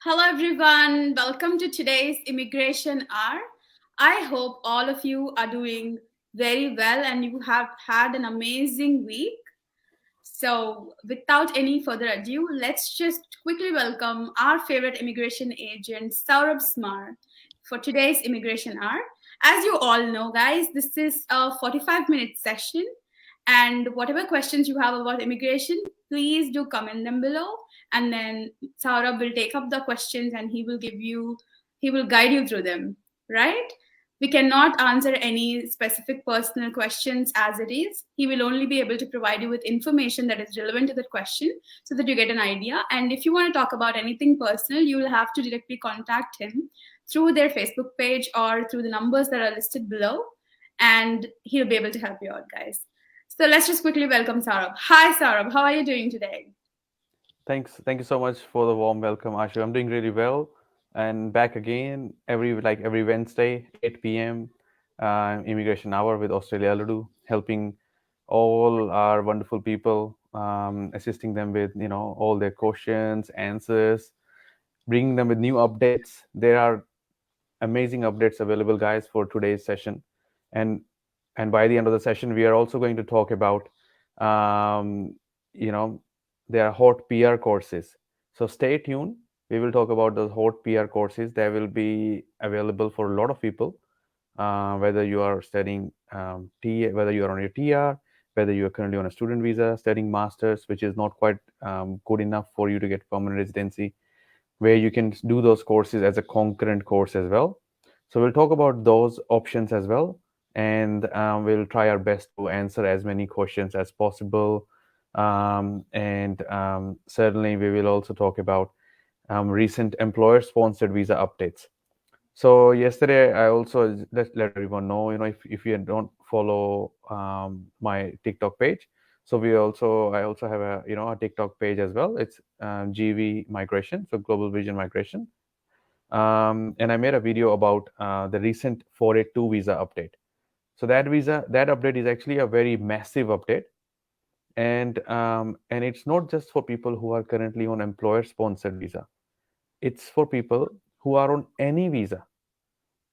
Hello, everyone. Welcome to today's Immigration Hour. I hope all of you are doing very well and you have had an amazing week. So, without any further ado, let's just quickly welcome our favorite immigration agent, SAURABH SMAR, for today's Immigration Hour. As you all know, guys, this is a 45-minute session. And whatever questions you have about immigration, please do comment them below. And then Saurabh will take up the questions and he will guide you through them, right? We cannot answer any specific personal questions as it is. He will only be able to provide you with information that is relevant to the question so that you get an idea. And if you want to talk about anything personal, you will have to directly contact him through their Facebook page or through the numbers that are listed below. And he'll be able to help you out, guys. So let's just quickly welcome Saurabh. Hi, Saurabh. How are you doing today? Thanks. Thank you so much for the warm welcome, Ashu. I'm doing really well, and back again every Wednesday, 8 p.m. Immigration Hour with Australia Ludu, helping all our wonderful people, assisting them with all their questions, answers, bringing them with new updates. There are amazing updates available, guys, for today's session, and by the end of the session, we are also going to talk about you know there are hot PR courses. So stay tuned. We will talk about those hot PR courses. They will be available for a lot of people, whether you are studying whether you are on your TR, whether you are currently on a student visa, studying masters, which is not quite good enough for you to get permanent residency, where you can do those courses as a concurrent course as well. So we'll talk about those options as well, and we'll try our best to answer as many questions as possible. And certainly we will also talk about recent employer-sponsored visa updates. So yesterday, I also let everyone know, if you don't follow my TikTok page, so I also have a TikTok page as well. It's GV Migration, so Global Vision Migration, and I made a video about the recent 482 visa update. So that update is actually a very massive update, and it's not just for people who are currently on employer-sponsored visa. It's for people who are on any visa.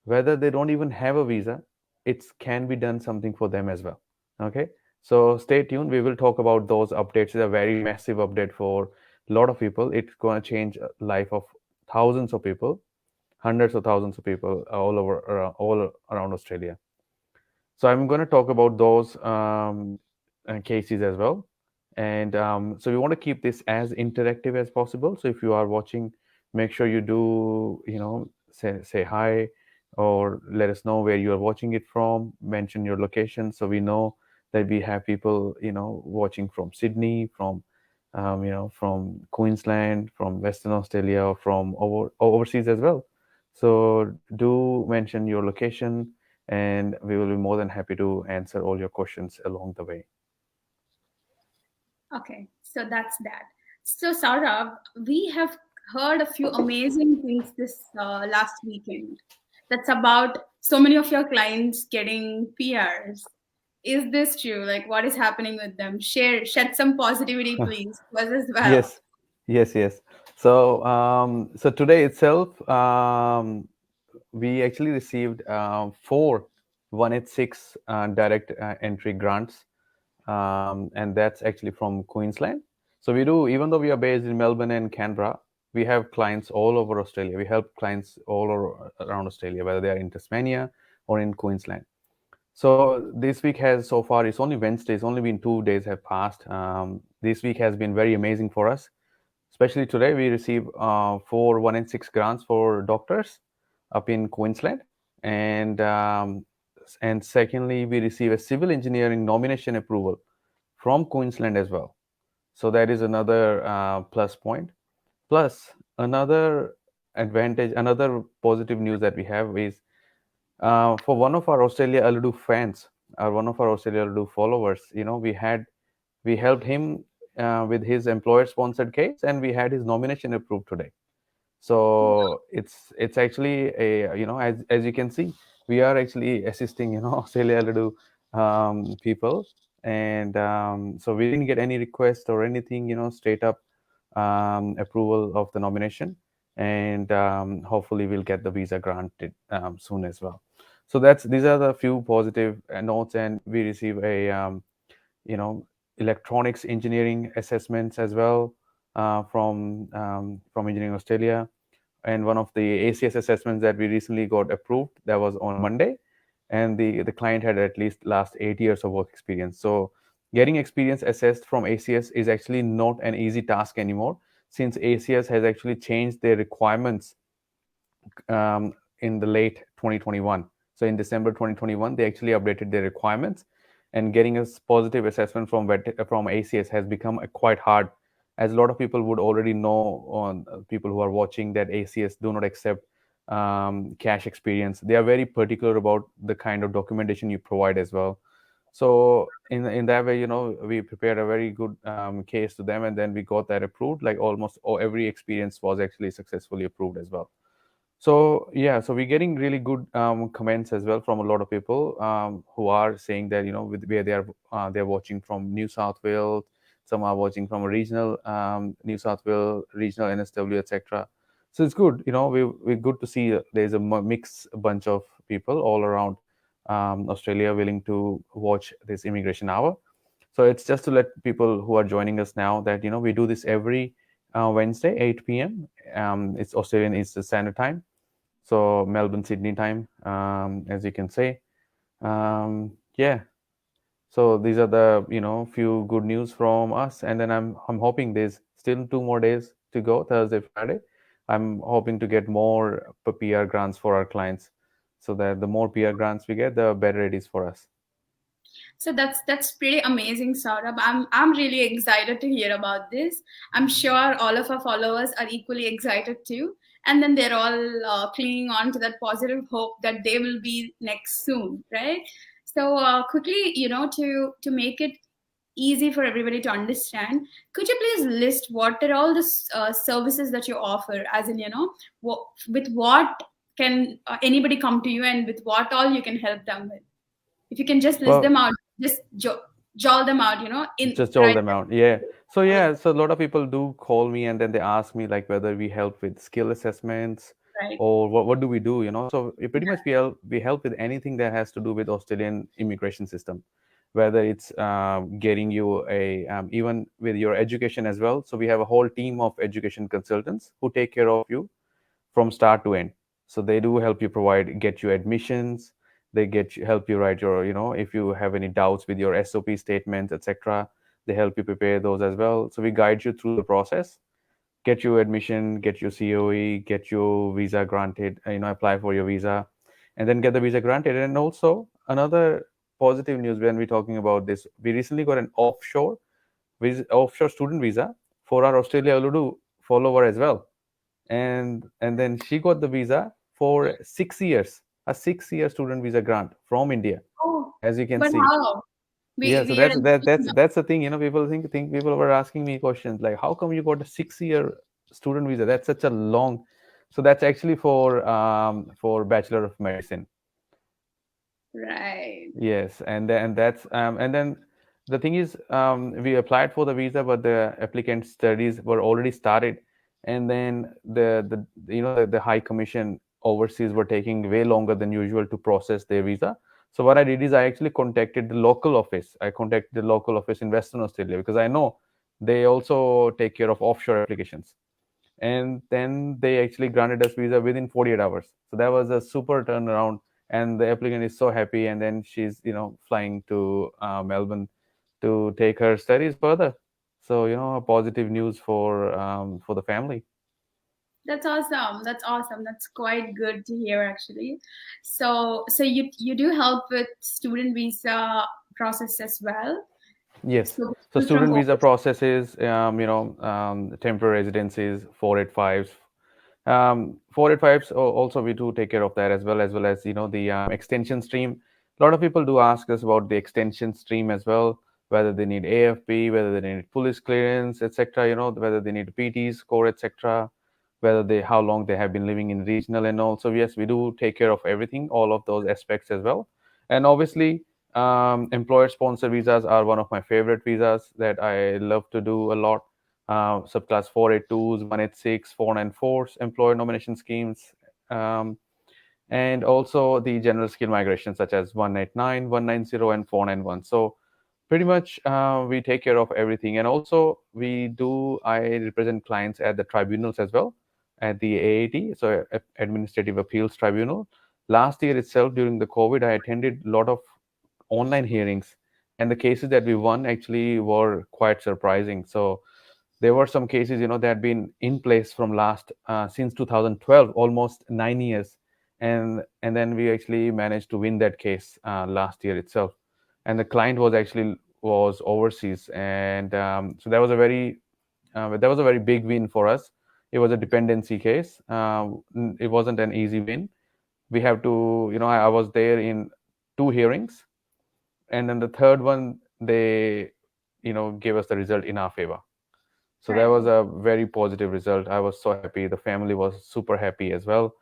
Whether they don't even have a visa, it can be done something for them as well. Okay, so stay tuned. We will talk about those updates. It's a very massive update for a lot of people. It's going to change life of thousands of people, hundreds of thousands of people all around Australia. So I'm going to talk about those cases as well. And so we want to keep this as interactive as possible. So if you are watching, make sure you do, say hi, or let us know where you are watching it from. Mention your location so we know that we have people, watching from Sydney, from from Queensland, from Western Australia, or from overseas as well. So do mention your location, and we will be more than happy to answer all your questions along the way. Okay, so that's that. So, Saurabh, we have heard a few amazing things this last weekend. That's about so many of your clients getting PRs. Is this true? Like, what is happening with them? Shed some positivity, please, to us as well. Yes, yes. So, so today itself, we actually received 4 186 direct entry grants, and that's actually from Queensland. So we do, even though we are based in Melbourne and Canberra, we have clients all over Australia. We help clients all around Australia, whether they are in Tasmania or in Queensland. So this week has so far, it's only Wednesday, it's only been 2 days have passed. This week has been very amazing for us. Especially today, we receive 4 186 grants for doctors up in Queensland. And secondly, we receive a civil engineering nomination approval from Queensland as well. So that is another plus point. Plus, another advantage, another positive news that we have is for one of our Australia Aludu fans, or one of our Australia Aludu followers, we helped him with his employer-sponsored case, and we had his nomination approved today. So it's actually as you can see, we are actually assisting Australia Aludu people, and so we didn't get any request or anything, straight up approval of the nomination. and hopefully we'll get the visa granted soon as well. So these are the few positive notes, and we receive a you know electronics engineering assessments as well from Engineering Australia. And one of the ACS assessments that we recently got approved, that was on Monday, and the client had at least last 8 years of work experience. So getting experience assessed from ACS is actually not an easy task anymore, since ACS has actually changed their requirements in the late 2021. So in December 2021, they actually updated their requirements, and getting a positive assessment from ACS has become quite hard, as a lot of people would already know, on people who are watching, that ACS do not accept cash experience. They are very particular about the kind of documentation you provide as well. So in that way, we prepared a very good case to them, and then we got that approved. Like almost every experience was actually successfully approved as well. So yeah, so we're getting really good comments as well from a lot of people who are saying that where they're watching from New South Wales, some are watching from a regional New South Wales, regional NSW, etc. So it's good, we're good to see there's a mixed bunch of people all around Australia willing to watch this Immigration Hour. So it's just to let people who are joining us now that we do this every Wednesday, 8 p.m. It's Australian Eastern Standard Time, so Melbourne, Sydney time, as you can say. Yeah. So these are the few good news from us, and then I'm hoping there's still 2 more days to go, Thursday, Friday. I'm hoping to get more PR grants for our clients, so that the more PR grants we get, the better it is for us. So that's pretty amazing, Saurabh. I'm really excited to hear about this. I'm sure all of our followers are equally excited too. And then they're all clinging on to that positive hope that they will be next soon, right? So quickly, to make it easy for everybody to understand, could you please list what are all the services that you offer? As in, with what can anybody come to you, and with what all you can help them with? If you can just list them out, just jowl them out, just jowl them out. Yeah. So a lot of people do call me, and then they ask me like whether we help with skill assessments, right, or what do we do, So pretty much we help with anything that has to do with Australian immigration system, whether it's getting you a even with your education as well. So we have a whole team of education consultants who take care of you from start to end. So they do help you get you admissions. They help you write your, if you have any doubts with your SOP statements, etc. They help you prepare those as well. So we guide you through the process, get you admission, get your COE, get your visa granted, apply for your visa, and then get the visa granted. And also another positive news when we're talking about this, we recently got an offshore student visa for our Australia Uludu follower as well. And then she got the visa for 6 years, a 6-year student visa grant from India, oh, as you can but see. how Yeah, so we are that's the thing. People think people were asking me questions like, how come you got a 6-year student visa? That's such a long. So that's actually for Bachelor of Medicine. right. Yes, and then the thing is, we applied for the visa, but the applicant studies were already started, and then the High Commission overseas were taking way longer than usual to process their visa. So what I did is I actually contacted the local office. I contacted the local office in Western Australia, because I know they also take care of offshore applications. And then they actually granted us visa within 48 hours. So that was a super turnaround, and the applicant is so happy. And then she's flying to Melbourne to take her studies further. So positive news for the family. That's awesome. That's awesome. That's quite good to hear, actually. So you do help with student visa process as well. Yes. So People from student visa processes, temporary residencies, 485s. 485s also we do take care of that, as well as the extension stream. A lot of people do ask us about the extension stream as well, whether they need AFP, whether they need police clearance, etc. Whether they need PT score, etc. Whether how long they have been living in regional, and also yes, we do take care of everything, all of those aspects as well. And obviously, employer sponsor visas are one of my favorite visas that I love to do a lot. subclass 482s, 186, 494s, employer nomination schemes, um, and also the general skill migration such as 189, 190, and 491. So pretty much we take care of everything. And also I represent clients at the tribunals as well, at the AAT, so Administrative Appeals Tribunal. Last year itself, during the COVID, I attended a lot of online hearings, and the cases that we won actually were quite surprising. So there were some cases, that had been in place from last since 2012, almost 9 years, and then we actually managed to win that case last year itself. And the client was overseas, and so that was a very big win for us. It was a dependency case. It wasn't an easy win. We have to, I was there in 2 hearings, and then the third one they gave us the result in our favor. So that was a very positive result. I was so happy. The family was super happy as well.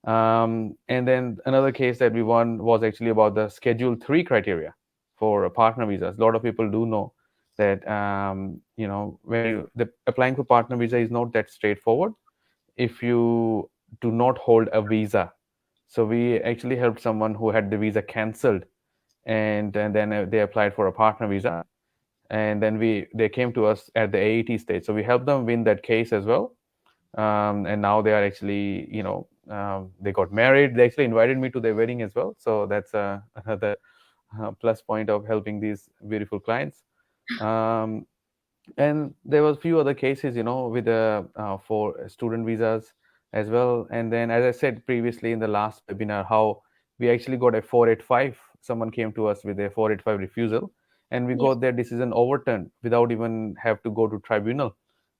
And then another case that we won was actually about the Schedule 3 criteria for partner visas. A lot of people do know that applying for partner visa is not that straightforward if you do not hold a visa. So we actually helped someone who had the visa cancelled, and then they applied for a partner visa, and then they came to us at the AET stage. So we helped them win that case as well. And now they are actually, they got married. They actually invited me to their wedding as well. So that's another plus point of helping these beautiful clients. And there was a few other cases, with for student visas as well. And then, as I said previously in the last webinar, how we actually got a 485. Someone came to us with a 485 refusal, and we got their decision overturned without even have to go to tribunal.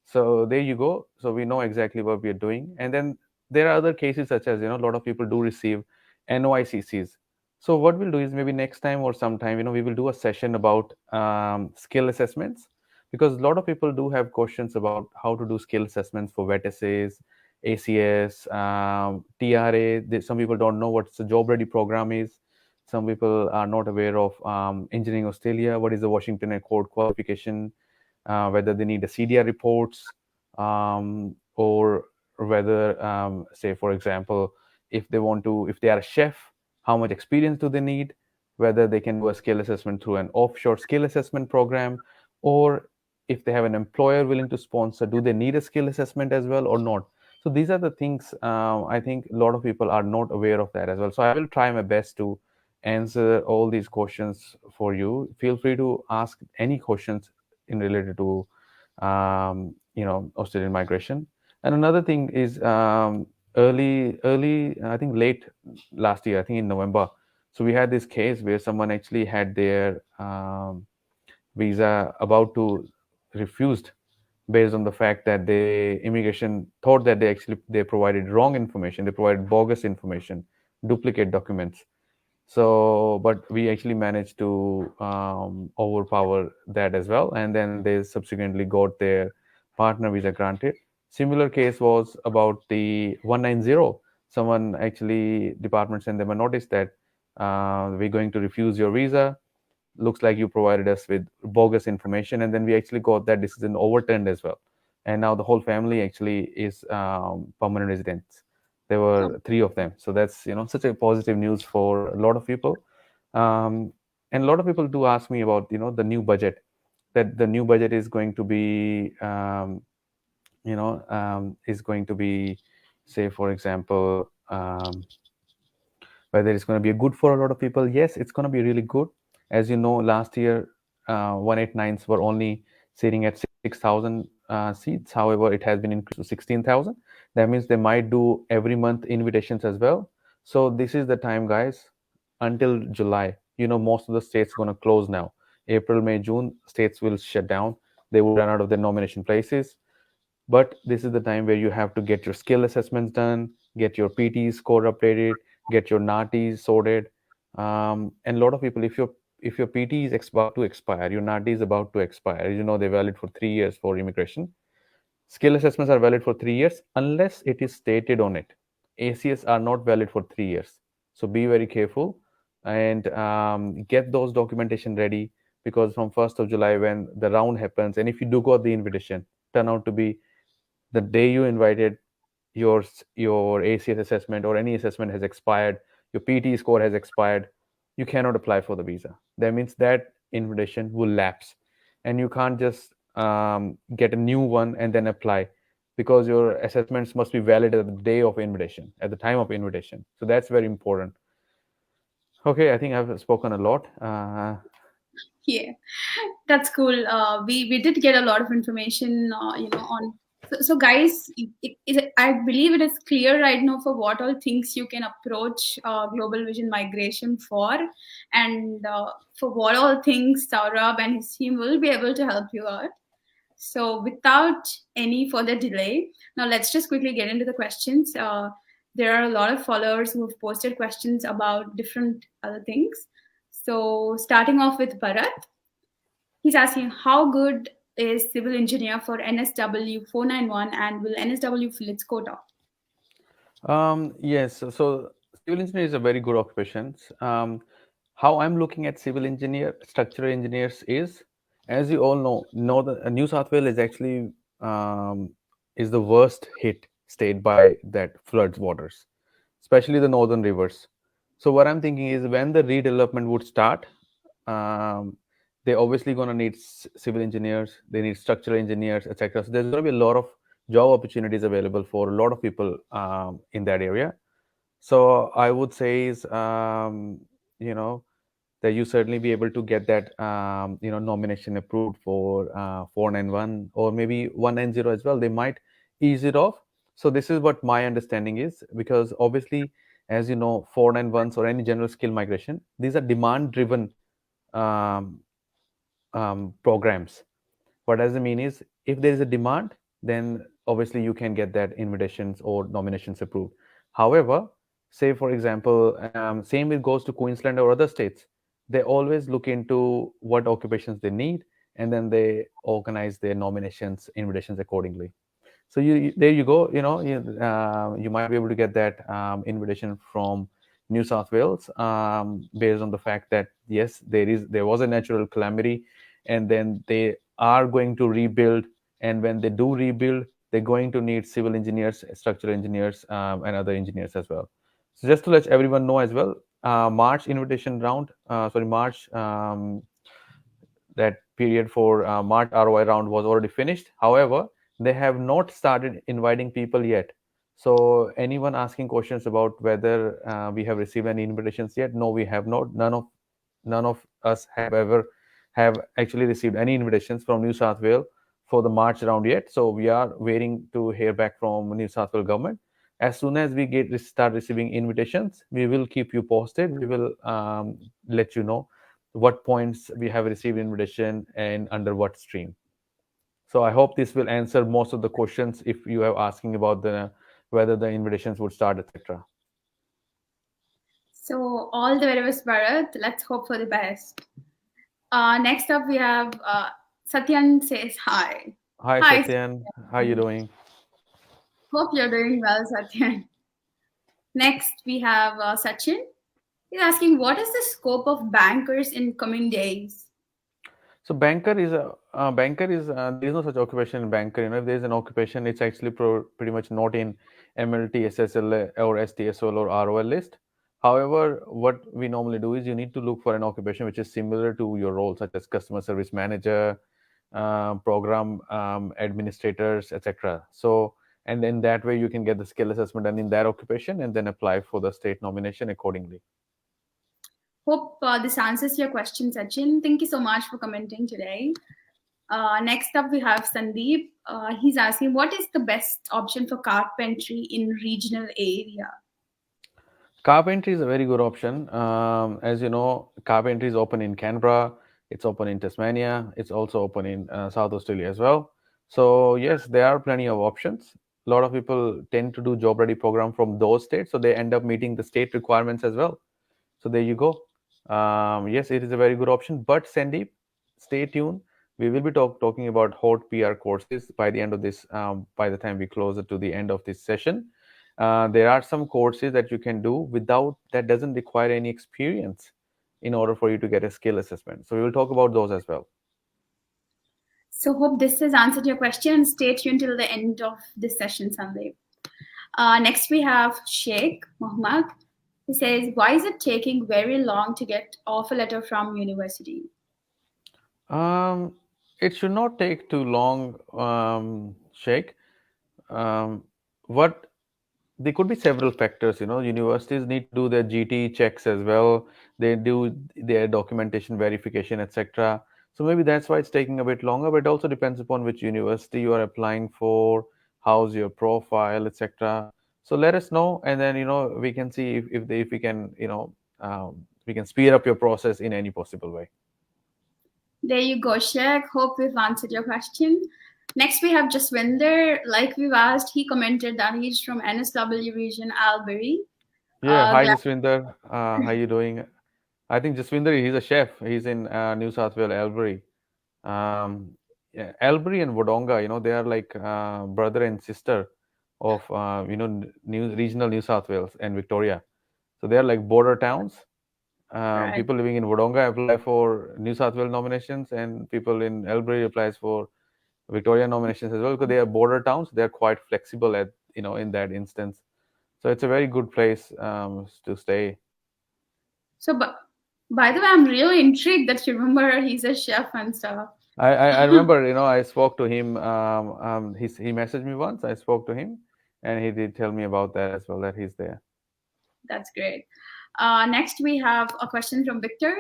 So there you go. So we know exactly what we are doing. And then there are other cases such as, a lot of people do receive NOICCs. So what we'll do is maybe next time or sometime, we will do a session about skill assessments, because a lot of people do have questions about how to do skill assessments for VET essays, ACS, TRA. Some people don't know what the job ready program is. Some people are not aware of Engineering Australia, what is the Washington Accord qualification, whether they need a CDR reports, or whether, say, for example, if they are a chef, how much experience do they need, whether they can do a skill assessment through an offshore skill assessment program, or if they have an employer willing to sponsor, do they need a skill assessment as well or not? So these are the things I think a lot of people are not aware of that as well. So I will try my best to answer all these questions for you. Feel free to ask any questions in related to Australian migration. And another thing is early, I think late last year, I think in November. So we had this case where someone actually had their visa about to refused based on the fact that the immigration thought that they provided wrong information, they provided bogus information, duplicate documents. So, but we actually managed to overpower that as well, and then they subsequently got their partner visa granted. Similar case was about the 190. Someone actually, department sent them a notice that we're going to refuse your visa. Looks like you provided us with bogus information, and then we actually got that decision overturned as well. And now the whole family actually is permanent residents. There were 3 of them. So that's such a positive news for a lot of people. And a lot of people do ask me about the new budget. That the new budget is going to be is going to be, say, for example, whether it's going to be good for a lot of people. Yes, it's going to be really good. As you know, last year 189s were only sitting at 6,000 seats. However, it has been increased to 16,000. That means they might do every month invitations as well. So this is the time, guys, until July. Most of the states are going to close now. April, May, June, states will shut down. They will run out of their nomination places. But this is the time where you have to get your skill assessments done, get your PT score updated, get your NATIs sorted. And a lot of people, if your PT is about to expire, your NATI is about to expire, they're valid for 3 years for immigration. Skill assessments are valid for 3 years unless it is stated on it. ACS are not valid for 3 years. So be very careful and get those documentation ready, because from 1st of July when the round happens, and if you do got the invitation, turn out to be the day you invited, your ACS assessment or any assessment has expired, your PT score has expired, you cannot apply for the visa. That means that invitation will lapse, and you can't just get a new one and then apply, because your assessments must be valid at the day of invitation, at the time of invitation. So that's very important. Okay, I think I've spoken a lot. Yeah, that's cool. We did get a lot of information, on. So guys, I believe it is clear right now for what all things you can approach Global Vision Migration for, and for what all things Saurabh and his team will be able to help you out. So without any further delay, now let's just quickly get into the questions. There are a lot of followers who have posted questions about different other things. So starting off with Bharat, he's asking how good is civil engineer for NSW 491 and will NSW fill its quota? Yes, so civil engineer is a very good occupation. How I'm looking at civil engineer, structural engineers is, as you all know the New South Wales is actually is the worst hit state by that floods waters, especially the northern rivers. So what I'm thinking is when the redevelopment would start, they're obviously going to need civil engineers, they need structural engineers, etc. So there's going to be a lot of job opportunities available for a lot of people in that area. So I would say is, that you certainly be able to get that nomination approved for 491 or maybe 190 as well. They might ease it off. So this is what my understanding is, because obviously, as you know, 491s or any general skill migration, these are demand driven programs. What does it mean is, if there is a demand, then obviously you can get that invitations or nominations approved. However, say for example, same it goes to Queensland or other states. They always look into what occupations they need, and then they organize their nominations, invitations accordingly. So there you go. You might be able to get that invitation from New South Wales, based on the fact that yes, there was a natural calamity, and then they are going to rebuild. And when they do rebuild, they're going to need civil engineers, structural engineers, and other engineers as well. So just to let everyone know as well, March invitation round, March, that period for March ROI round was already finished. However, they have not started inviting people yet. So anyone asking questions about whether we have received any invitations yet? No, we have not. None of us have actually received any invitations from New South Wales for the March round yet. So we are waiting to hear back from New South Wales government. As soon as we start receiving invitations, we will keep you posted. We will let you know what points we have received invitation and under what stream. So I hope this will answer most of the questions if you are asking about whether the invitations would start, etc. So all the very best, Bharat. Let's hope for the best. Next up, we have Satyan says hi. Hi, Satyan. How are you doing? Hope you're doing well, Satyan. Next, we have Sachin. He's asking, what is the scope of bankers in coming days? So banker is there is no such occupation in banker. If there is an occupation, it's actually pretty much not in MLT, SSL, or STSL or ROL list. However, what we normally do is you need to look for an occupation which is similar to your role, such as customer service manager, program administrators, etc. So, and then that way you can get the skill assessment done in that occupation and then apply for the state nomination accordingly. Hope this answers your question, Sachin. Thank you so much for commenting today. Next up, we have Sandeep. He's asking, what is the best option for carpentry in regional area? Carpentry is a very good option. As you know, carpentry is open in Canberra. It's open in Tasmania. It's also open in South Australia as well. So yes, there are plenty of options. A lot of people tend to do job ready program from those states, so they end up meeting the state requirements as well. So there you go. Yes, it is a very good option. But Sandeep, stay tuned. We will be talking about hot PR courses by the end of this. By the time we close it to the end of this session. There are some courses that you can do that doesn't require any experience in order for you to get a skill assessment. So we will talk about those as well. So hope this has answered your question. Stay tuned till the end of this session, Sandeep. Next, we have Sheikh Mohammed. He says, why is it taking very long to get offer letter from university? It should not take too long, Sheikh. What there could be several factors. Universities need to do their GT checks as well. They do their documentation verification, etc. So maybe that's why it's taking a bit longer. But it also depends upon which university you are applying for, how's your profile, etc. So let us know, and then we can see if we can we can speed up your process in any possible way. There you go, Sheikh. Hope we've answered your question. Next, we have Jaswinder. Like we've asked, he commented that he's from NSW region, Albury. Yeah, hi Jaswinder. How you doing? I think Jaswinder, he's a chef. He's in New South Wales, Albury. Yeah, Albury and Wodonga, they are like brother and sister of regional New South Wales and Victoria. So they are like border towns. Right. People living in Wodonga apply for New South Wales nominations, and people in Albury applies for Victoria nominations as well, because they are border towns. They are quite flexible at in that instance. So it's a very good place to stay. So, by the way, I'm really intrigued that you remember he's a chef and stuff. I remember, I spoke to him. He messaged me once. I spoke to him, and he did tell me about that as well, that he's there. That's great. Next, we have a question from Victor.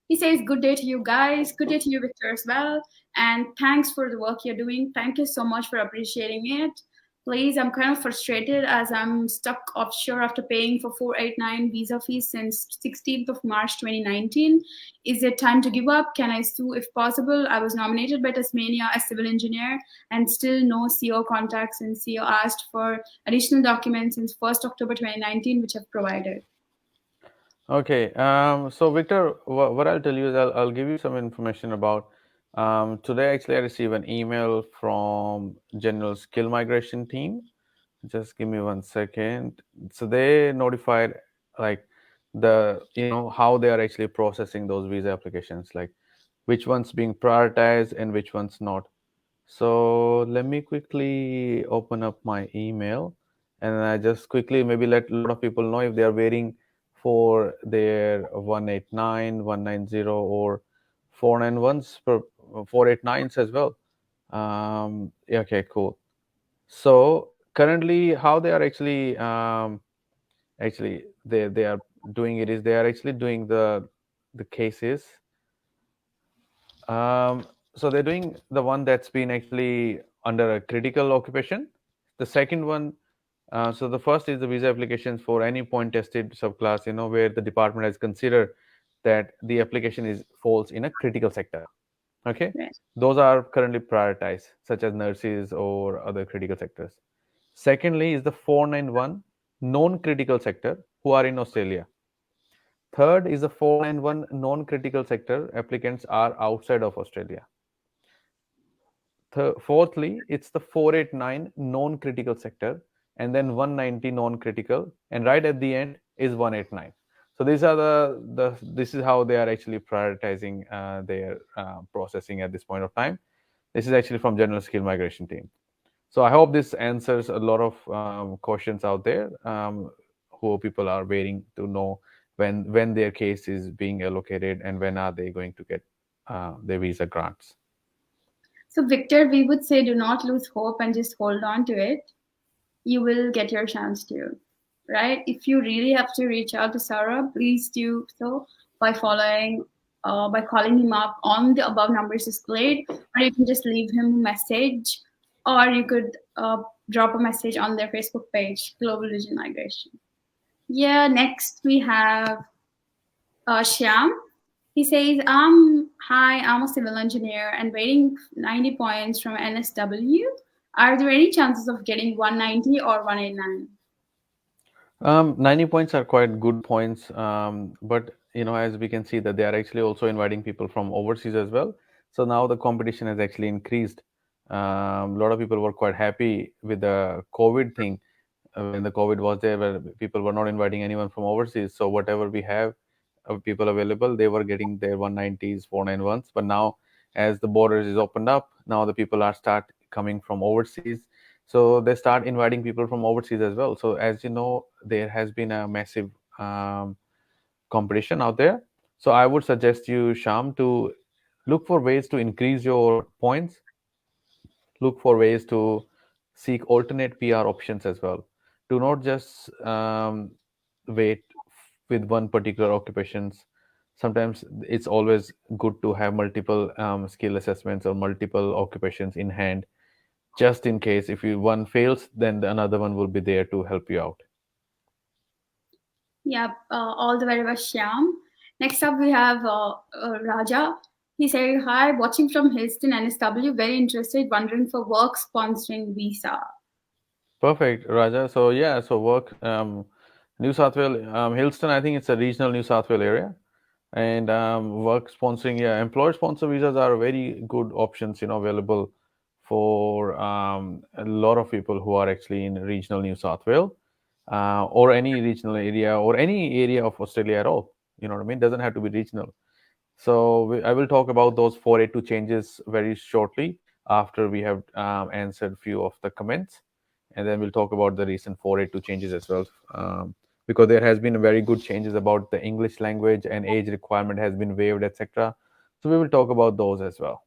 He says, good day to you guys. Good day to you, Victor, as well. And thanks for the work you're doing. Thank you so much for appreciating it. Please, I'm kind of frustrated as I'm stuck offshore after paying for 489 visa fees since 16th of March 2019. Is it time to give up? Can I sue if possible? I was nominated by Tasmania as civil engineer and still no CO contacts, and CO asked for additional documents since 1st October 2019, which I've provided. Okay. So Victor, what I'll tell you is I'll give you some information about. Today, actually, I received an email from General Skill Migration team. Just give me 1 second. So they notified like how they are actually processing those visa applications, like which ones being prioritized and which ones not. So let me quickly open up my email, and I just quickly maybe let a lot of people know if they are waiting for their 189, 190, or 491s, 489s as well. Yeah, okay, cool. So currently, how they are actually they are doing it is they are actually doing the cases. So they're doing the one that's been actually under a critical occupation. The second one, so the first is the visa applications for any point tested subclass, where the department has considered that the application falls in a critical sector. Okay, Right. those are currently prioritized, such as nurses or other critical sectors. Secondly is the 491 non-critical sector who are in Australia. Third is the 491 non-critical sector applicants are outside of Australia. Fourthly, it's the 489 non-critical sector, and then 190 non-critical, and right at the end is 189. So these are this is how they are actually prioritizing their processing at this point of time. This is actually from General Skill Migration team. So I hope this answers a lot of questions out there who people are waiting to know when their case is being allocated and when are they going to get their visa grants. So, Victor, we would say do not lose hope and just hold on to it. You will get your chance to, right? If you really have to reach out to SAURABH, please do so by calling him up on the above numbers displayed, or you can just leave him a message, or you could drop a message on their Facebook page, Global Region Migration. Yeah, next we have Shyam. He says, hi, I'm a civil engineer and waiting 90 points from NSW. Are there any chances of getting 190 or 189? 90 points are quite good points, but as we can see that they are actually also inviting people from overseas as well. So now the competition has actually increased. A lot of people were quite happy with the COVID thing when the COVID was there, where people were not inviting anyone from overseas. So whatever we have of people available, they were getting their 190s, 491s. But now as the borders is opened up, now the people are start coming from overseas. So they start inviting people from overseas as well. So as you know, there has been a massive competition out there. So I would suggest you, Sham, to look for ways to increase your points, look for ways to seek alternate PR options as well. Do not just wait with one particular occupations. Sometimes it's always good to have multiple skill assessments or multiple occupations in hand, just in case if you one fails, then the another one will be there to help you out. Yeah, all the very best, Shyam. Next up, we have Raja. He said, "Hi, watching from Houston, NSW. Very interested, wondering for work sponsoring visa." Perfect, Raja. So yeah, so work New South Wales, Hillston. I think it's a regional New South Wales area, and work sponsoring. Yeah, employer sponsor visas are very good options. Available for a lot of people who are actually in regional New South Wales, or any regional area or any area of Australia at all. You know what I mean? Doesn't have to be regional. So I will talk about those 482 changes very shortly after we have answered few of the comments, and then we'll talk about the recent 482 changes as well, because there has been very good changes about the English language and age requirement has been waived, etc. So we will talk about those as well.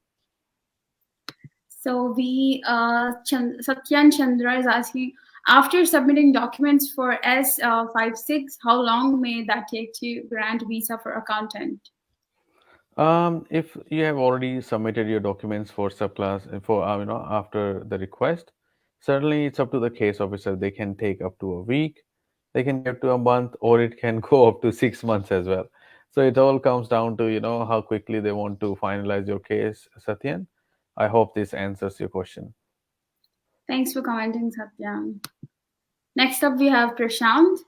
So Satyan Chandra is asking, after submitting documents for S56, how long may that take to grant visa for accountant? If you have already submitted your documents for subclass for after the request, certainly it's up to the case officer. They can take up to a week, they can get to a month, or it can go up to 6 months as well. So it all comes down to how quickly they want to finalize your case, Satyan. I hope this answers your question. Thanks for commenting, Satyam. Next up, we have Prashant.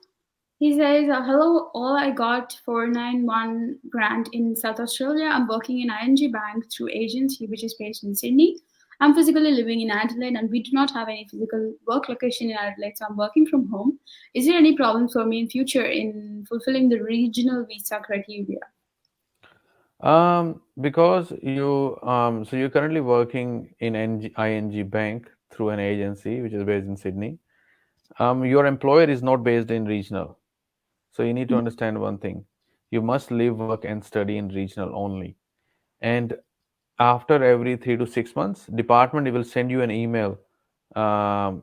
He says, hello, all I got 491 grant in South Australia. I'm working in ING Bank through agency, which is based in Sydney. I'm physically living in Adelaide and we do not have any physical work location in Adelaide, so I'm working from home. Is there any problem for me in future in fulfilling the regional visa criteria? Because so you're currently working in ING Bank through an agency which is based in Sydney. Your employer is not based in regional. So you need to understand one thing. You must live, work, and study in regional only. And after every 3 to 6 months, department will send you an email to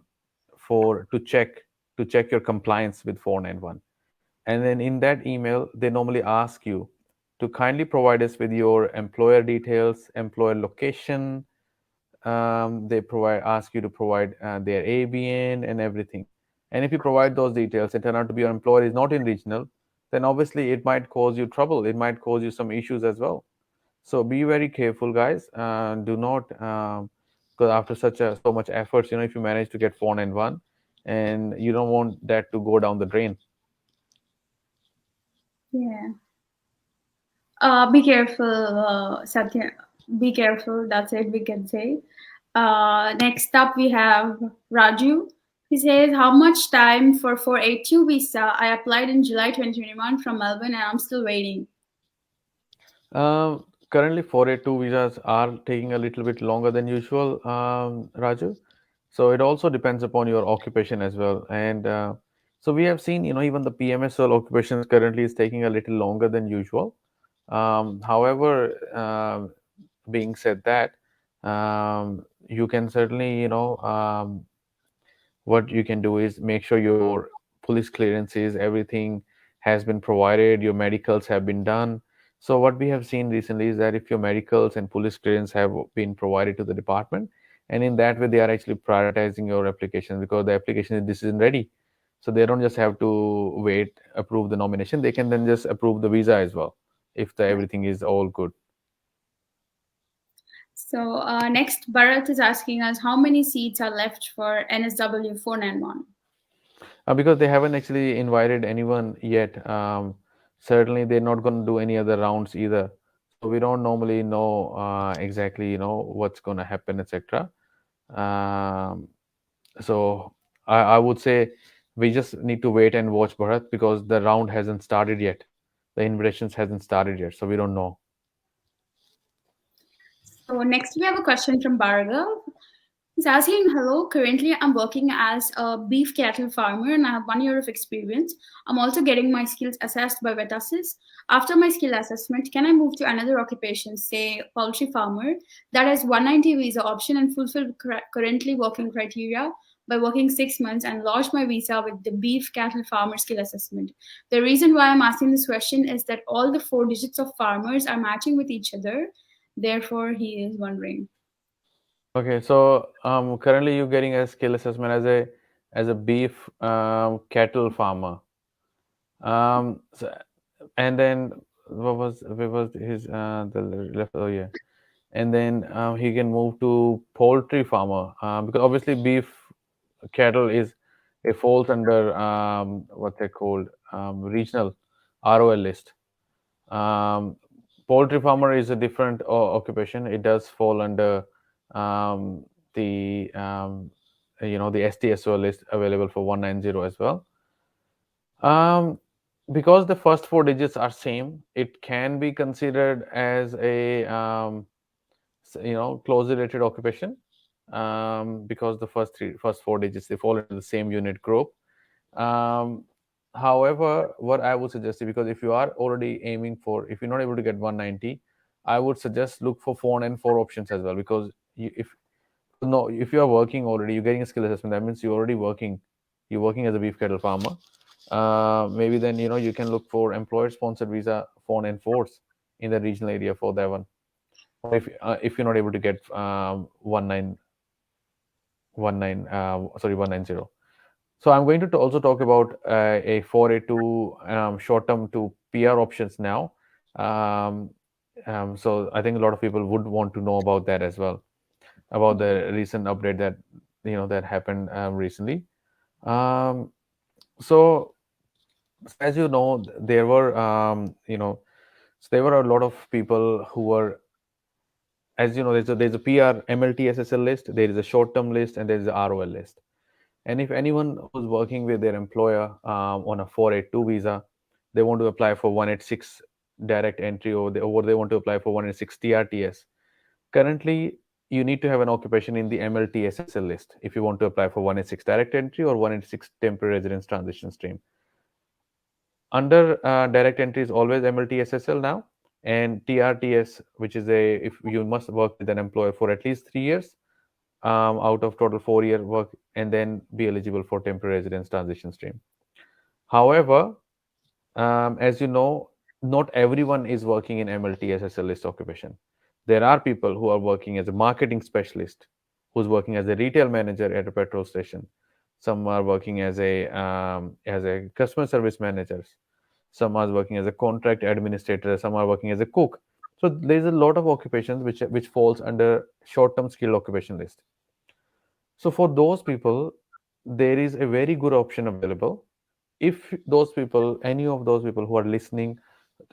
check your compliance with 491. And then in that email, they normally ask you to kindly provide us with your employer details, employer location. They ask you to provide their ABN and everything. And if you provide those details and turn out to be your employer is not in regional, then obviously it might cause you trouble. It might cause you some issues as well. So be very careful, guys. Do not, because after so much efforts, if you manage to get 491, and you don't want that to go down the drain. Yeah. Be careful, Satya. Be careful. That's it we can say. Next up, we have Raju. He says, how much time for 482 visa? I applied in July 2021 from Melbourne and I'm still waiting. Currently, 482 visas are taking a little bit longer than usual, Raju. So it also depends upon your occupation as well. And so we have seen, even the PMSL occupations currently is taking a little longer than usual. However, being said that, you can certainly, what you can do is make sure your police clearances, everything has been provided, your medicals have been done. So what we have seen recently is that if your medicals and police clearance have been provided to the department, and in that way they are actually prioritizing your application because the application is decision ready. So they don't just have to wait, approve the nomination. They can then just approve the visa as well if everything is all good. So next, Bharat is asking us how many seats are left for NSW 491? Because they haven't actually invited anyone yet. Certainly, they're not going to do any other rounds either. So we don't normally know exactly, what's going to happen, etc. So I would say we just need to wait and watch, Bharat, because the round hasn't started yet. The invitations hasn't started yet, so we don't know. So next we have a question from Bhargav. He's asking, hello, currently I'm working as a beef cattle farmer and I have 1 year of experience. I'm also getting my skills assessed by VETASYS. After my skill assessment, can I move to another occupation, say poultry farmer, that has 190 visa option and fulfill currently working criteria by working 6 months and lodge my visa with the beef cattle farmer skill assessment? The reason why I'm asking this question is that all the 4 digits of farmers are matching with each other. Therefore, he is wondering. Okay, so currently you're getting a skill assessment as a beef cattle farmer. So, and then what was his the left? Oh yeah, and then he can move to poultry farmer because obviously beef cattle is it falls under what they called regional ROL list. Um, Poultry farmer is a different occupation. It does fall under um, the the STSO list available for 190 as well. Um, because the first 4 digits are same, it can be considered as a closely related occupation because the first 4 digits they fall into the same unit group. Um, However, what I would suggest is because if you are already aiming for, if you're not able to get 190, I would suggest look for 494 options as well because if you are working already, you're getting a skill assessment. That means you're working as a beef cattle farmer. Maybe then you can look for employer sponsored visa 494s in the regional area for that one. Or if you're not able to get 190. So I'm going to also talk about a 482 short-term to PR options now. So I think a lot of people would want to know about that as well, about the recent update that happened recently. So as you know, there were so there were a lot of people who were, as you know, there's a PR MLTSSL list, there is a short-term list, and there is a ROL list. And if anyone who's working with their employer on a 482 visa, they want to apply for 186 direct entry or they want to apply for 186 TRTS. Currently, you need to have an occupation in the MLTSSL list if you want to apply for 186 direct entry or 186 temporary residence transition stream. Under direct entry is always MLTSSL now, and TRTS, which is if you must work with an employer for at least 3 years out of total 4-year work and then be eligible for temporary residence transition stream. However, as you know, not everyone is working in MLTSSL list occupation. There are people who are working as a marketing specialist, who's working as a retail manager at a petrol station. Some are working as a customer service managers. Some are working as a contract administrator. Some are working as a cook. So there's a lot of occupations which falls under short-term skill occupation list. So for those people, there is a very good option available. If any of those people who are listening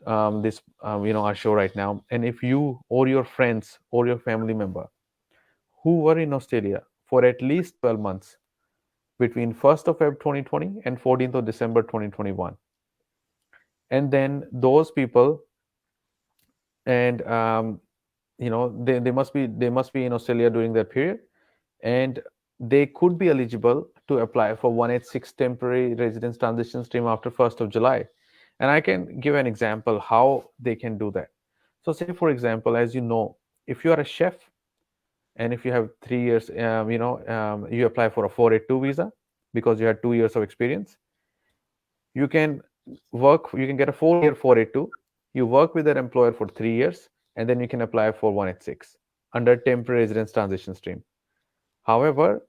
our show right now, and if you or your friends or your family member who were in Australia for at least 12 months between 1st of Feb 2020 and 14th of December 2021, and then those people, and they must be in Australia during that period, and they could be eligible to apply for 186 temporary residence transition stream after 1st of July. And I can give an example how they can do that. So say, for example, as you know, if you are a chef and if you have 3 years, you apply for a 482 visa because you had 2 years of experience, you can get a 4-year 482, you work with an employer for 3 years, and then you can apply for 186 under temporary residence transition stream. However,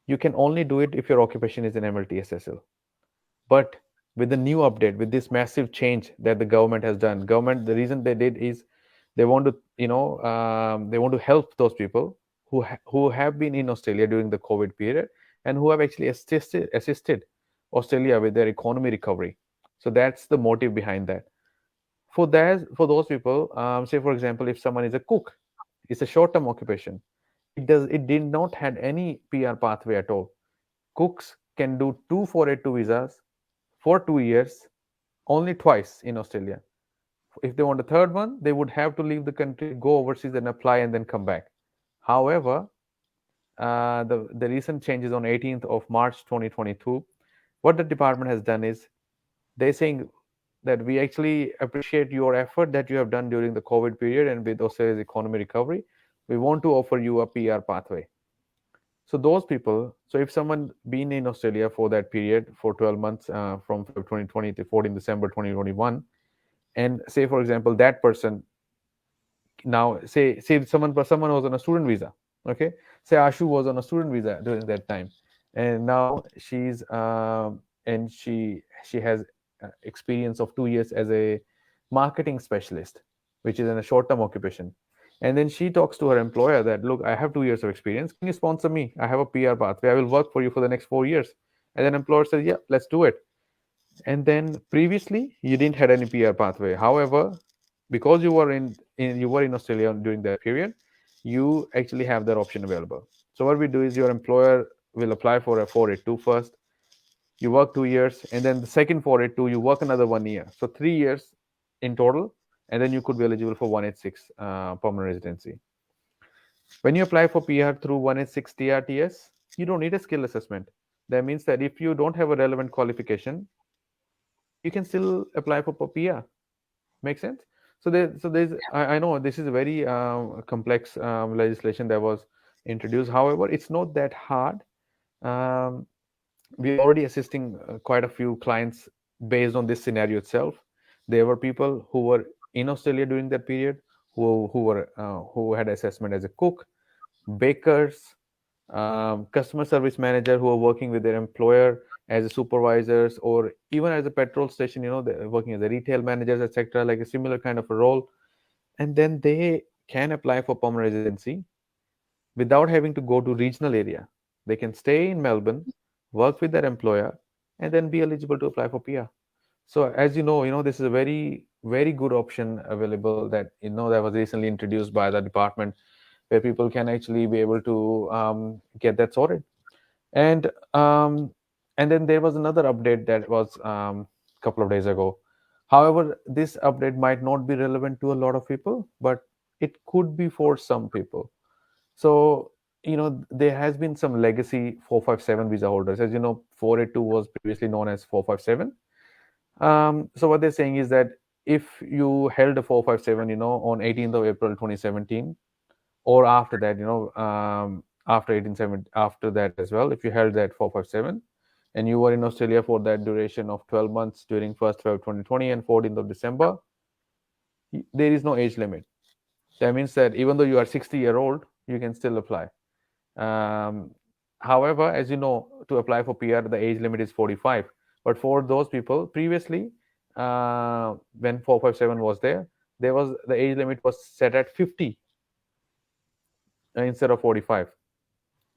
you can only do it if your occupation is in MLTSSL. But with the new update, with this massive change that the government has done, the reason they did is they want to help those people who have been in Australia during the COVID period and who have actually assisted Australia with their economy recovery. So that's the motive behind that. For those people, say for example, if someone is a cook, it's a short-term occupation. It did not had any PR pathway at all. Cooks can do 2 482 visas for 2 years only twice in Australia. If they want a third one, they would have to leave the country, go overseas and apply and then come back. However, the recent changes on 18th of March 2022, what the department has done is they're saying that we actually appreciate your effort that you have done during the COVID period and with Australia's economy recovery. We want to offer you a PR pathway. So those people, so if someone been in Australia for that period for 12 months from Feb 2020 to 14 December 2021, and say for example that person now say someone was on a student visa, okay, say Ashu was on a student visa during that time, and now she's and she has experience of 2 years as a marketing specialist, which is in a short-term occupation, and then she talks to her employer that, look, I have 2 years of experience, can you sponsor me? I have a PR pathway, I will work for you for the next 4 years. And then employer says, yeah, let's do it. And then previously you didn't had any PR pathway. However, because you were in Australia during that period, you actually have that option available. So what we do is your employer will apply for a 482 first. You work 2 years, and then the second 482 you work another 1 year. So 3 years in total, and then you could be eligible for 186 permanent residency. When you apply for PR through 186 TRTS, you don't need a skill assessment. That means that if you don't have a relevant qualification, you can still apply for PR. Make sense? So there's I know this is a very complex legislation that was introduced. However, it's not that hard. We are already assisting quite a few clients based on this scenario itself. There were people who were in Australia during that period who had assessment as a cook, bakers, customer service manager who are working with their employer as a supervisors, or even as a petrol station, they're working as a retail managers, etc., like a similar kind of a role. And then they can apply for permanent residency without having to go to regional area. They can stay in Melbourne, work with their employer, and then be eligible to apply for PR. So as this is a very, very good option available that was recently introduced by the department, where people can actually be able to get that sorted. And then there was another update that was a couple of days ago. However, this update might not be relevant to a lot of people, but it could be for some people. So there has been some legacy 457 visa holders. As you know, 482 was previously known as 457. So what they're saying is that if you held a 457 on 18th of April 2017, or after that, after that as well, if you held that 457 and you were in Australia for that duration of 12 months during 1st February 2020 and 14th of December, there is no age limit. That means that even though you are 60-year-old, you can still apply. However, as you know, to apply for PR, the age limit is 45. But for those people, previously, when 457 was there, the age limit was set at 50 instead of 45.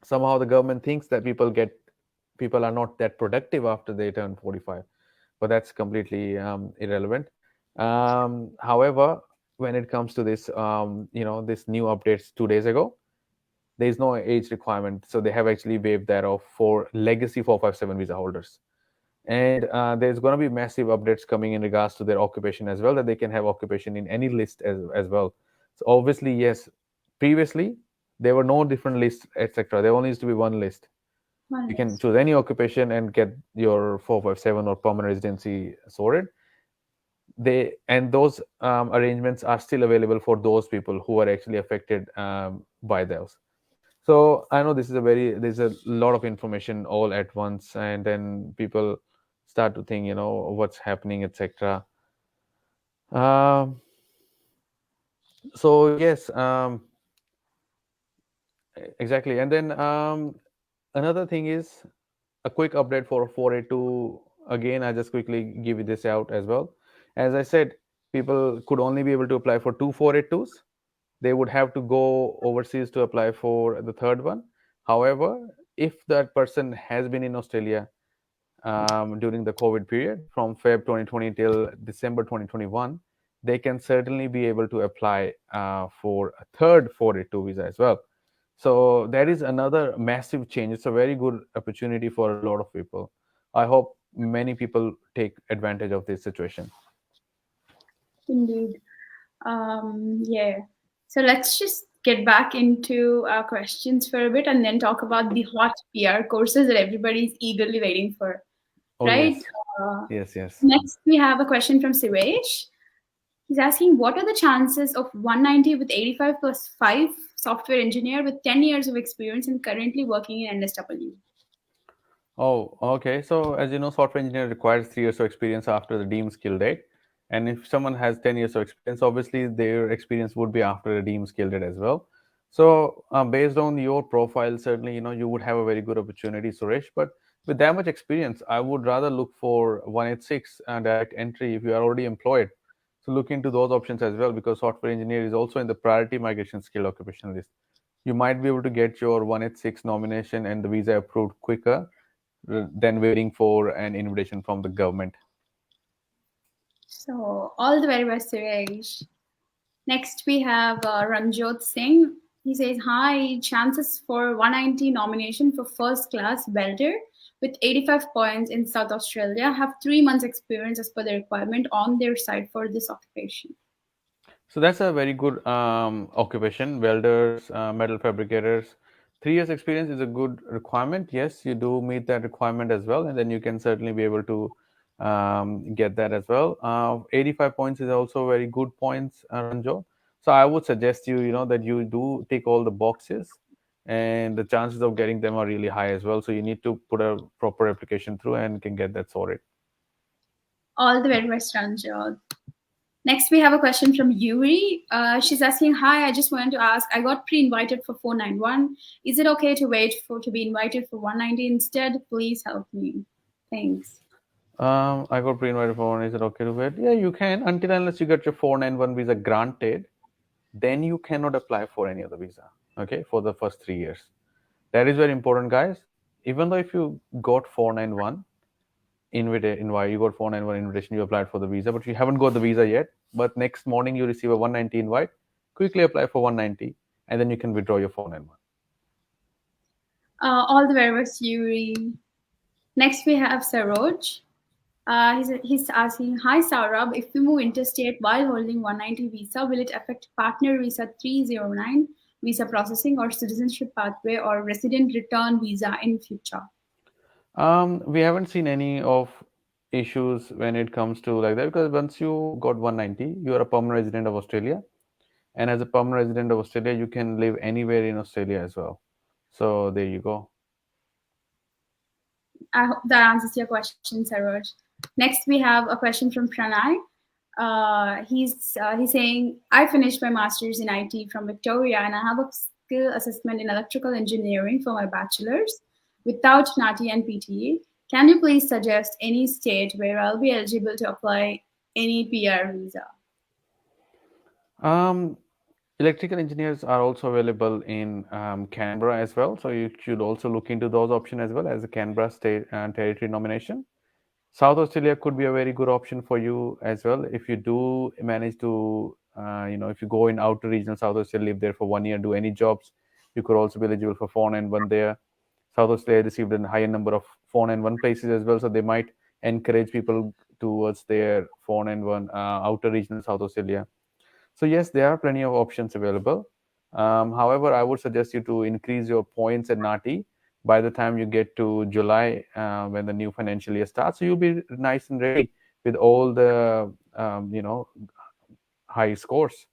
Somehow the government thinks that people are not that productive after they turn 45, but that's completely irrelevant. However, when it comes to this, this new updates 2 days ago, there is no age requirement, so they have actually waived that off for legacy 457 visa holders. And there's going to be massive updates coming in regards to their occupation as well, that they can have occupation in any list as well. So obviously, yes, previously there were no different lists, etc. There only used to be one list. You can choose any occupation and get your 457 or permanent residency sorted. Those arrangements are still available for those people who are actually affected by those. So I know there's a lot of information all at once, and then people start to think, what's happening, etc. So yes, exactly. And then another thing is a quick update for 482. Again, I just quickly give you this out as well. As I said, people could only be able to apply for 2 482s. They would have to go overseas to apply for the third one. However, if that person has been in Australia during the COVID period from Feb 2020 till December 2021, they can certainly be able to apply for a third 482 visa as well. So that is another massive change. It's a very good opportunity for a lot of people. I hope many people take advantage of this situation. Indeed. Yeah. So let's just get back into our questions for a bit and then talk about the hot PR courses that everybody's eagerly waiting for, Oh right? yes, Uh, yes, yes. Next, we have a question from Suresh. He's asking, what are the chances of 190 with 85 plus 5 software engineer with 10 years of experience and currently working in NSW? Oh, okay. So as you know, software engineer requires 3 years of experience after the deemed skill date. And if someone has 10 years of experience, obviously their experience would be after the deemed skill date as well. So based on your profile, certainly, you would have a very good opportunity, Suresh. But with that much experience, I would rather look for 186 direct entry if you are already employed. So look into those options as well, because software engineer is also in the priority migration skill occupation list. You might be able to get your 186 nomination and the visa approved quicker than waiting for an invitation from the government. So, all the very best, Suresh. Next, we have Ranjot Singh. He says, hi, chances for 190 nomination for first class welder with 85 points in South Australia have 3 months experience as per the requirement on their side for this occupation. So that's a very good occupation. Welders, metal fabricators. 3 years experience is a good requirement. Yes, you do meet that requirement as well, and then you can certainly be able to get that as well. 85 points is also very good points, Ranjo. So I would suggest you, that you do tick all the boxes, and the chances of getting them are really high as well. So you need to put a proper application through and can get that sorted. All the very best, Ranjot. Next, we have a question from Yuri. She's asking, hi, I just wanted to ask, I got pre-invited for 491. Is it okay to wait for to be invited for 190 instead? Please help me. Thanks. I got pre-invited for one. Is it okay to wait? Yeah, you can until unless you get your 491 visa granted, then you cannot apply for any other visa. Okay, for the first 3 years. That is very important, guys. Even though if you got 491 invite, you got 491 invitation, you applied for the visa, but you haven't got the visa yet. But next morning you receive a 190 invite. Quickly apply for 190, and then you can withdraw your 491. All the very best, Yuri. Next, we have Saroj. He's asking, hi SAURABH, if we move interstate while holding 190 visa, will it affect partner visa 309, visa processing or citizenship pathway or resident return visa in future? We haven't seen any of issues when it comes to like that, because once you got 190, you are a permanent resident of Australia, and as a permanent resident of Australia, you can live anywhere in Australia as well. So there you go. I hope that answers your question, Saroj. Next, we have a question from Pranay. He's saying, I finished my master's in IT from Victoria and I have a skill assessment in electrical engineering for my bachelor's without NATI and PTE. Can you please suggest any state where I'll be eligible to apply any PR visa? Um, Electrical engineers are also available in Canberra as well. So you should also look into those options as well as a Canberra state and territory nomination. South Australia could be a very good option for you as well if you do manage to, if you go in outer regional South Australia, live there for 1 year, do any jobs, you could also be eligible for 491 there. South Australia received a higher number of 491 places as well, so they might encourage people towards their 491 outer regional South Australia. So yes, there are plenty of options available. However, I would suggest you to increase your points at NATI by the time you get to July, when the new financial year starts. So you'll be nice and ready with all the high scores.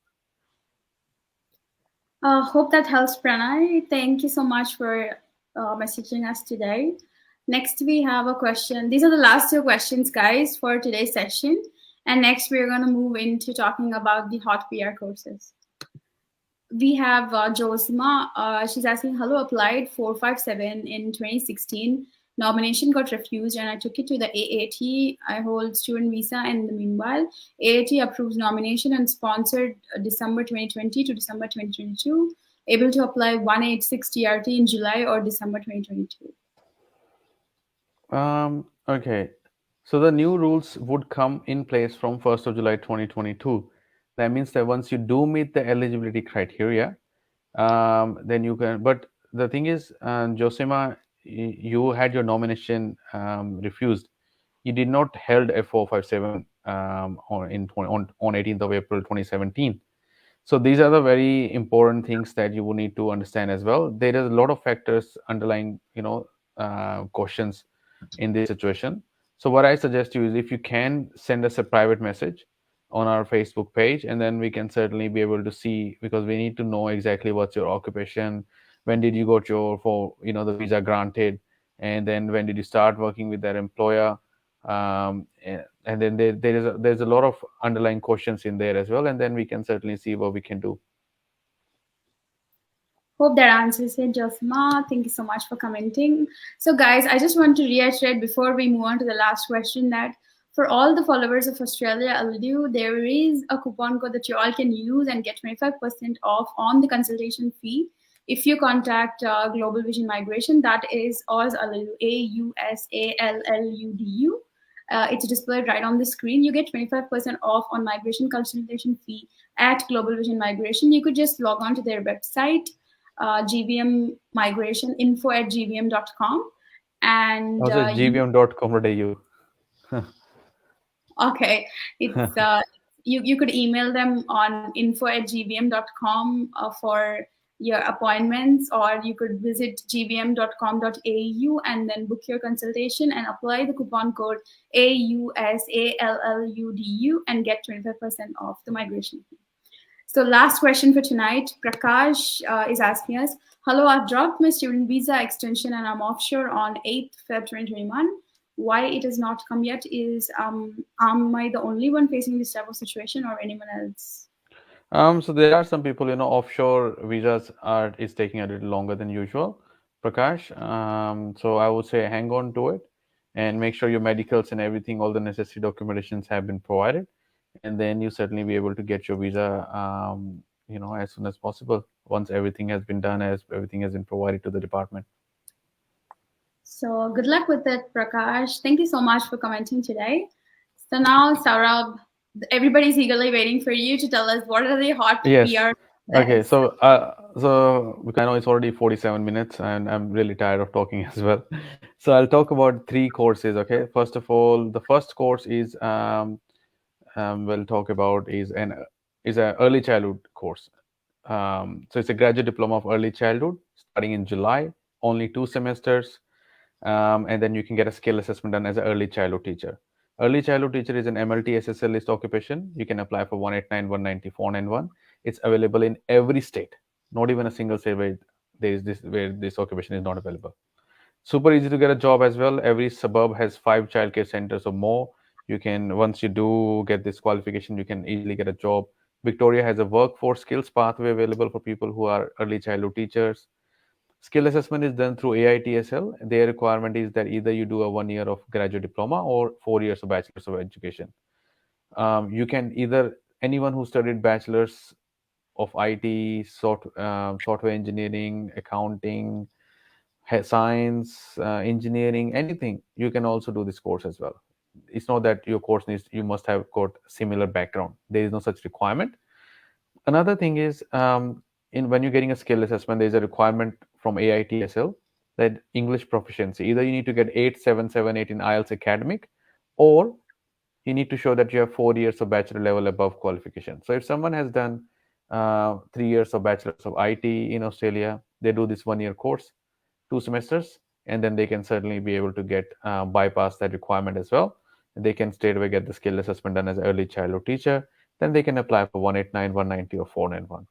Hope that helps, Pranay. Thank you so much for messaging us today. Next, we have a question. These are the last two questions, guys, for today's session. And next, we're going to move into talking about the hot PR courses. We have Josima. She's asking, hello, applied 457 in 2016. Nomination got refused and I took it to the AAT. I hold student visa in the meanwhile. AAT approves nomination and sponsored December 2020 to December 2022. Able to apply 186 TRT in July or December 2022. Okay. So the new rules would come in place from 1st of July 2022. That means that once you do meet the eligibility criteria, then you can. But the thing is, Josima, you had your nomination refused. You did not held a 457 on 18th of April 2017. So these are the very important things that you will need to understand as well. There is a lot of factors underlying, questions in this situation. So what I suggest you is, if you can, send us a private message on our Facebook page, and then we can certainly be able to see, because we need to know exactly what's your occupation, when did you got the visa granted, and then when did you start working with that employer. And then there's a lot of underlying questions in there as well, and then we can certainly see what we can do. Hope that answers it, Josima. Thank you so much for commenting. So guys, I just want to reiterate before we move on to the last question that for all the followers of Australia Aldu, there is a coupon code that you all can use and get 25% off on the consultation fee if you contact Global Vision Migration. That is Oz Aldu, AUSALLUDU. It's displayed right on the screen. You get 25% off on migration consultation fee at Global Vision Migration. You could just log on to their website, GVM migration info@gvm.com, and also gvm.com.au. Okay, it's you could email them on info@gvm.com for your appointments, or you could visit gvm.com.au and then book your consultation and apply the coupon code AUSALLUDU and get 25% off the migration fee. So last question for tonight, Prakash is asking us, hello, I've dropped my student visa extension and I'm offshore on 8th Feb 2021. Why it has not come yet? Am I the only one facing this type of situation, or anyone else? So there are some people, offshore visas is taking a little longer than usual, Prakash. So I would say hang on to it and make sure your medicals and everything, all the necessary documentations have been provided, and then you certainly be able to get your visa, as soon as possible, once everything has been done, as everything has been provided to the department. So good luck with it, Prakash. Thank you so much for commenting today. So now, SAURABH, everybody's eagerly waiting for you to tell us what are the hot PR. Okay, so because I know it's already 47 minutes and I'm really tired of talking as well. So I'll talk about 3 courses. Okay, first of all, the first course is we'll talk about is an early childhood course. So it's a graduate diploma of early childhood starting in July, only 2 semesters, and then you can get a skill assessment done as an early childhood teacher. Early childhood teacher is an MLT SSL list occupation. You can apply for 189, 190, 491. It's available in every state, not even a single state where this occupation is not available. Super easy to get a job as well. Every suburb has 5 childcare centers or more. You can, once you do get this qualification, you can easily get a job. Victoria has a workforce skills pathway available for people who are early childhood teachers. Skill assessment is done through AITSL. Their requirement is that either you do a 1 year of graduate diploma or 4 years of bachelor's of education. You can either, anyone who studied bachelor's of IT, software engineering, accounting, science, engineering, anything, you can also do this course as well. It's not that your course you must have got similar background. There is no such requirement. Another thing is, when you're getting a skill assessment, there's a requirement from AITSL that English proficiency. Either you need to get 8.778 in IELTS academic, or you need to show that you have 4 years of bachelor level above qualification. So if someone has done 3 years of bachelor's of IT in Australia, they do this 1 year course, 2 semesters, and then they can certainly be able to get bypass that requirement as well. They can straight away get the skill assessment done as an early childhood teacher. Then they can apply for 189, 190, or 491.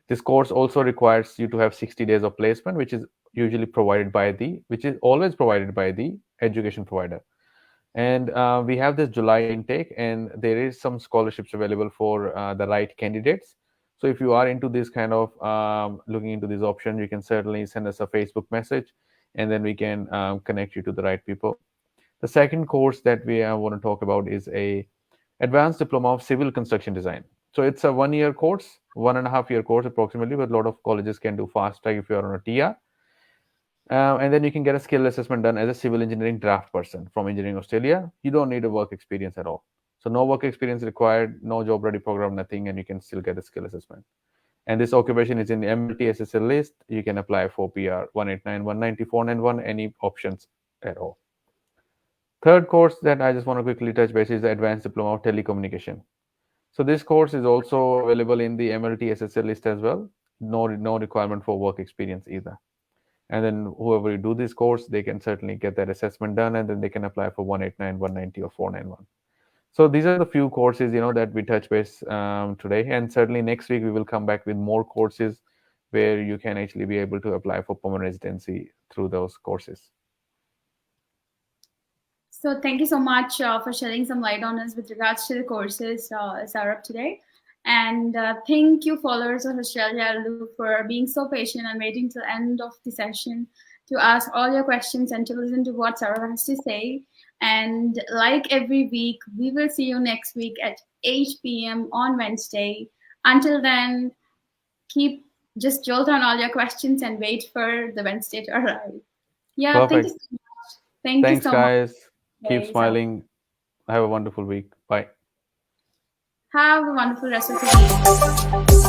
This course also requires you to have 60 days of placement, which is always provided by the education provider. And we have this July intake, and there is some scholarships available for the right candidates. So if you are into this kind of looking into this option, you can certainly send us a Facebook message, and then we can connect you to the right people. The second course that we want to talk about is a advanced diploma of civil construction design. So it's a 1 year course, 1.5 year course approximately, but a lot of colleges can do fast track if you are on a TR. And then you can get a skill assessment done as a civil engineering draft person from Engineering Australia. You don't need a work experience at all. So no work experience required, no job ready program, nothing, and you can still get a skill assessment. And this occupation is in the MLT SSL list. You can apply for PR 189, 190, 491, any options at all. Third course that I just want to quickly touch base is the Advanced Diploma of Telecommunication. So this course is also available in the MLT SSL list as well. No requirement for work experience either. And then whoever you do this course, they can certainly get that assessment done, and then they can apply for 189, 190, or 491. So these are the few courses that we touch base today, and certainly next week we will come back with more courses where you can actually be able to apply for permanent residency through those courses. So thank you so much for shedding some light on us with regards to the courses, SAURABH, today. And thank you, followers of 𝐿𝐴𝐿, for being so patient and waiting till the end of the session to ask all your questions and to listen to what SAURABH has to say. And like every week, we will see you next week at 8 p.m. on Wednesday. Until then, just jolt on all your questions and wait for the Wednesday to arrive. Yeah, Perfect. thank you so much. Thanks you so guys. much. Keep smiling. Have a wonderful week. Bye. Have a wonderful rest of the week.